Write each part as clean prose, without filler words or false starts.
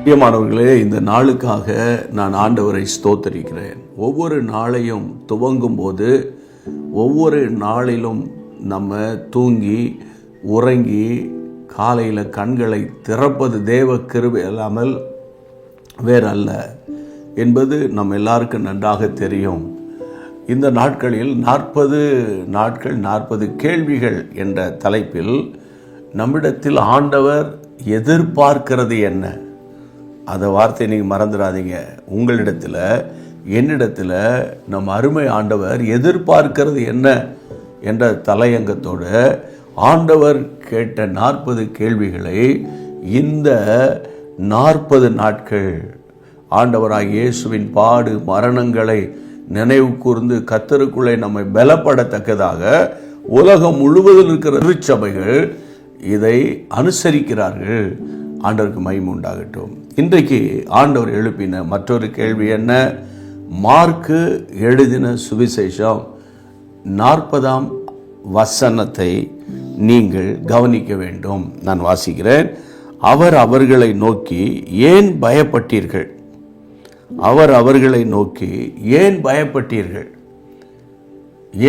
பிரியமானவர்களே, இந்த நாளுக்காக நான் ஆண்டவரை ஸ்தோத்தரிக்கிறேன். ஒவ்வொரு நாளையும் துவங்கும் போது, ஒவ்வொரு நாளிலும் நம்ம தூங்கி உறங்கி காலையில் கண்களை திறப்பது தேவ கிருபை இல்லாமல் வேற அல்ல என்பது நம்ம எல்லாருக்கும் நன்றாக தெரியும். இந்த நாட்களில் 40 நாட்கள் 40 கேள்விகள் என்ற தலைப்பில் நம்மிடத்தில் ஆண்டவர் எதிர்பார்க்கிறது என்ன? அந்த வார்த்தையை நீங்கள் மறந்துடாதீங்க. உங்களிடத்தில் என்னிடத்தில் நம் அருமை ஆண்டவர் எதிர்பார்க்கிறது என்ன என்ற தலையங்கத்தோடு ஆண்டவர் கேட்ட 40 கேள்விகளை இந்த 40 நாட்கள் ஆண்டவராகிய இயேசுவின் பாடு மரணங்களை நினைவு கூர்ந்து கர்த்தருக்குள்ளே நம்மை பலப்படத்தக்கதாக உலகம் முழுவதில் இருக்கிற திருச்சபைகள் இதை அனுசரிக்கிறார்கள். ஆண்டவருக்கு மகிமை உண்டாகட்டும். இன்றைக்கு ஆண்டவர் எழுப்பின மற்றொரு கேள்வி என்ன? மார்க்கு எழுதின சுவிசேஷம் 40ஆம் வசனத்தை நீங்கள் கவனிக்க வேண்டும். நான் வாசிக்கிறேன். அவர் அவர்களை நோக்கி ஏன் பயப்பட்டீர்கள்? அவர் அவர்களை நோக்கி ஏன் பயப்பட்டீர்கள்?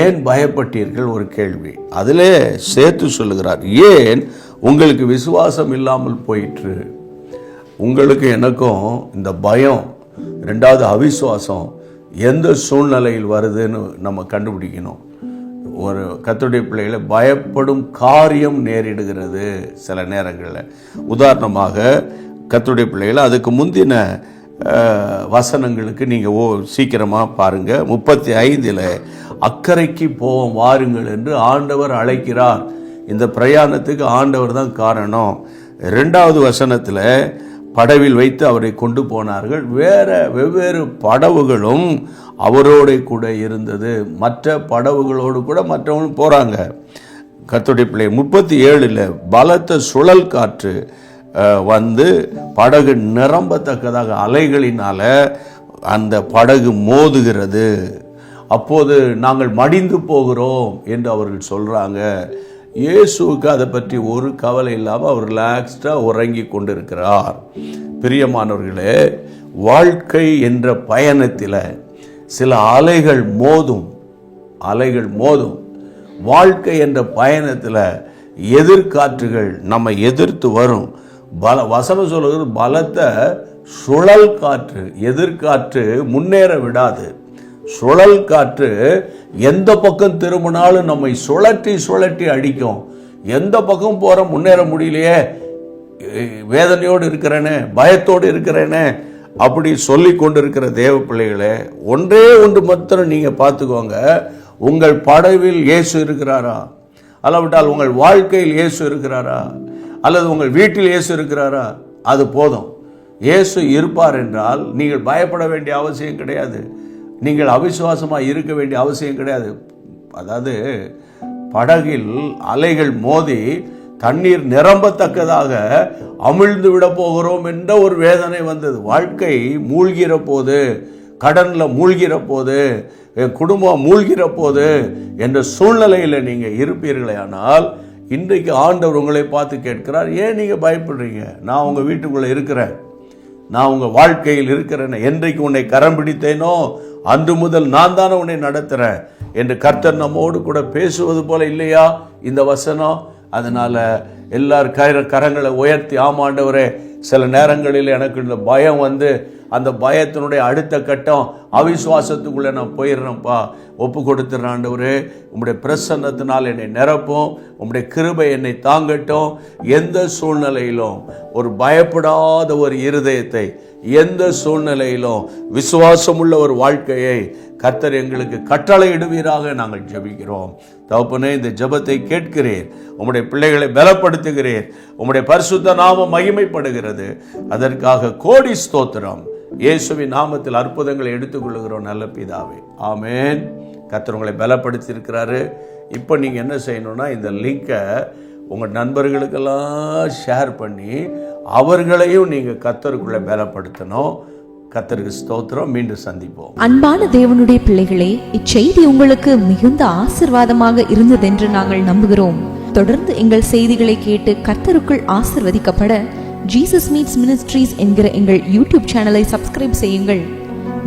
ஏன் பயப்பட்டீர்கள்? ஒரு கேள்வி. அதிலே சேர்த்து சொல்லுகிறார், ஏன் உங்களுக்கு விசுவாசம் இல்லாமல் போயிற்று? உங்களுக்கு எனக்கும் இந்த பயம், ரெண்டாவது அவிசுவாசம் எந்த சூழ்நிலையில் வருதுன்னு நம்ம கண்டுபிடிக்கணும். ஒரு கர்த்தருடைய பிள்ளைகளை பயப்படும் காரியம் நேரிடுகிறது சில நேரங்களில். உதாரணமாக கர்த்தருடைய பிள்ளைகளை அதுக்கு முந்தின வசனங்களுக்கு நீங்கள் சீக்கிரமாக பாருங்கள். 35 அக்கறைக்கு போவோம் வாருங்கள் என்று ஆண்டவர் அழைக்கிறார். இந்த பிரயாணத்துக்கு ஆண்டவர் தான் காரணம். 2வது வசனத்தில் படவில் வைத்து அவரை கொண்டு போனார்கள். வெவ்வேறு படவுகளும் அவரோட கூட இருந்தது. மற்ற படவுகளோடு கூட மற்றவங்களும் போகிறாங்க. கர்த்தருடைய பிள்ளை 37 பலத்த சுழல் காற்று வந்து படகு நிரம்பத்தக்கதாக அலைகளினால அந்த படகு மோதுகிறது. அப்போது நாங்கள் மடிந்து போகிறோம் என்று அவர்கள் சொல்கிறாங்க. இயேசுவுக்கு அதை பற்றி ஒரு கவலை இல்லாமல் அவர் ரிலாக்ஸ்டாக உறங்கி கொண்டிருக்கிறார். பிரியமானவர்களே, வாழ்க்கை என்ற பயணத்தில் சில அலைகள் மோதும். வாழ்க்கை என்ற பயணத்தில் எதிர்காற்றுகள் நம்மை எதிர்த்து வரும். வசனம் சொல்லுகிறது பலத்த சுழல் காற்று. எதிர்காற்று முன்னேற விடாது. சுழல் காற்று எந்த பக்கம் திரும்பினாலும் நம்மை சுழற்றி அடிக்கும். எந்த பக்கம் போற முன்னேற முடியலையே, வேதனையோடு இருக்கிறேனே, பயத்தோடு இருக்கிறேனே அப்படி சொல்லி கொண்டிருக்கிற தேவ பிள்ளைகளே, ஒன்றே ஒன்று மாத்திரம் நீங்க பார்த்துக்கோங்க. உங்கள் படவில் இயேசு இருக்கிறாரா? அல்லவிட்டால் உங்கள் வாழ்க்கையில் இயேசு இருக்கிறாரா? அல்லது உங்கள் வீட்டில் இயேசு இருக்கிறாரா? அது போதும். இயேசு இருப்பார் என்றால் நீங்கள் பயப்பட வேண்டிய அவசியம் கிடையாது. நீங்கள் அவிசுவாசமாக இருக்க வேண்டிய அவசியம் கிடையாது. அதாவது படகில் அலைகள் மோதி தண்ணீர் நிரம்பத்தக்கதாக அமிழ்ந்து விட போகிறோம் என்ற ஒரு வேதனை வந்தது. வாழ்க்கை மூழ்கிற போது, கடனில் மூழ்கிற போது, என் குடும்பம் மூழ்கிற போது என்ற சூழ்நிலையில் நீங்கள் இருப்பீர்களே ஆனால் இன்றைக்கு ஆண்டவர் உங்களை பார்த்து கேட்கிறார், ஏன் நீங்கள் பயப்படுறீங்க? நான் உங்கள் வீட்டுக்குள்ளே இருக்கிறேன், நான் உங்கள் வாழ்க்கையில் இருக்கிறேன். என்றைக்கு உன்னை கரம் பிடித்தேனோ அன்று முதல் நான் தானே உன்னை நடத்துகிறேன் என்று கர்த்தர் நம்மோடு கூட பேசுவது போல இல்லையா இந்த வசனம்? அதனால் எல்லார் கரங்களை உயர்த்தி, ஆமாண்டவரே, சில நேரங்களில் எனக்கு இந்த பயம் வந்து அந்த பயத்தினுடைய அடுத்த கட்டம் அவிசுவாசத்துக்குள்ளே நான் போயிடுறேன்ப்பா, ஒப்பு கொடுத்துட்றேன் ஆண்டவரே, உம்முடைய பிரசன்னத்தினால் என்னை நிரப்பும், உம்முடைய கிருபை என்னை தாங்கட்டும். எந்த சூழ்நிலையிலும் ஒரு பயப்படாத ஒரு இருதயத்தை, எந்த சூழ்நிலையிலும் விசுவாசமுள்ள ஒரு வாழ்க்கையை கர்த்தர் எங்களுக்கு கட்டளையிடுவீராக நாங்கள் ஜெபிக்கிறோம். தகப்பனே, இந்த ஜெபத்தை கேட்கிறேன், உம்முடைய பிள்ளைகளை பலப்படுத்துகிறேன், உம்முடைய பரிசுத்த நாமம் மகிமைப்படுகிறது. அதற்காக கோடி ஸ்தோத்திரம். இயேசுவின் நாமத்தில் அற்புதங்களை எடுத்துக்கொள்ளுகிறோம் நல்ல பிதாவே, ஆமேன். கர்த்தர் உங்களை பலப்படுத்தி இருக்கிறாரு. இப்போ நீங்கள் என்ன செய்யணும்னா, இந்த லிங்கை உங்கள் நண்பர்களுக்கெல்லாம் ஷேர் பண்ணி அவர்களையும் நீங்கள் கர்த்தருக்குள்ளே பலப்படுத்தணும். கர்த்தருக்கு ஸ்தோத்திரம். மீண்டும் சந்திப்போம். அன்பான தேவனுடைய பிள்ளைகளே, இச்செய்தி உங்களுக்கு மிகுந்த ஆசீர்வாதமாக இருந்ததென்று நாங்கள் நம்புகிறோம். தொடர்ந்து எங்கள் செய்திகளை கேட்டு கர்த்தருக்குள் ஆசீர்வதிக்கப்பட ஜீசஸ் மீட்ஸ் மினிஸ்ட்ரீஸ் என்கிற எங்கள் யூடியூப் சேனலை சப்ஸ்கிரைப் செய்யுங்கள்.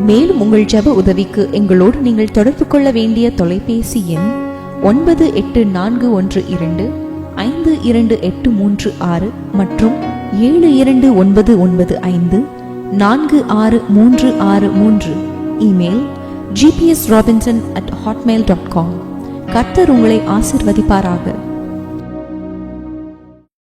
மேலும் உங்கள் ஜெப உதவிக்கு எங்களோடு நீங்கள் தொடர்பு கொள்ள வேண்டிய தொலைபேசி எண் 9841252836 மற்றும் 7299546363. Email gpsrobinson@hotmail.com. கர்த்தர் உங்களை ஆசீர்வதிப்பாராக.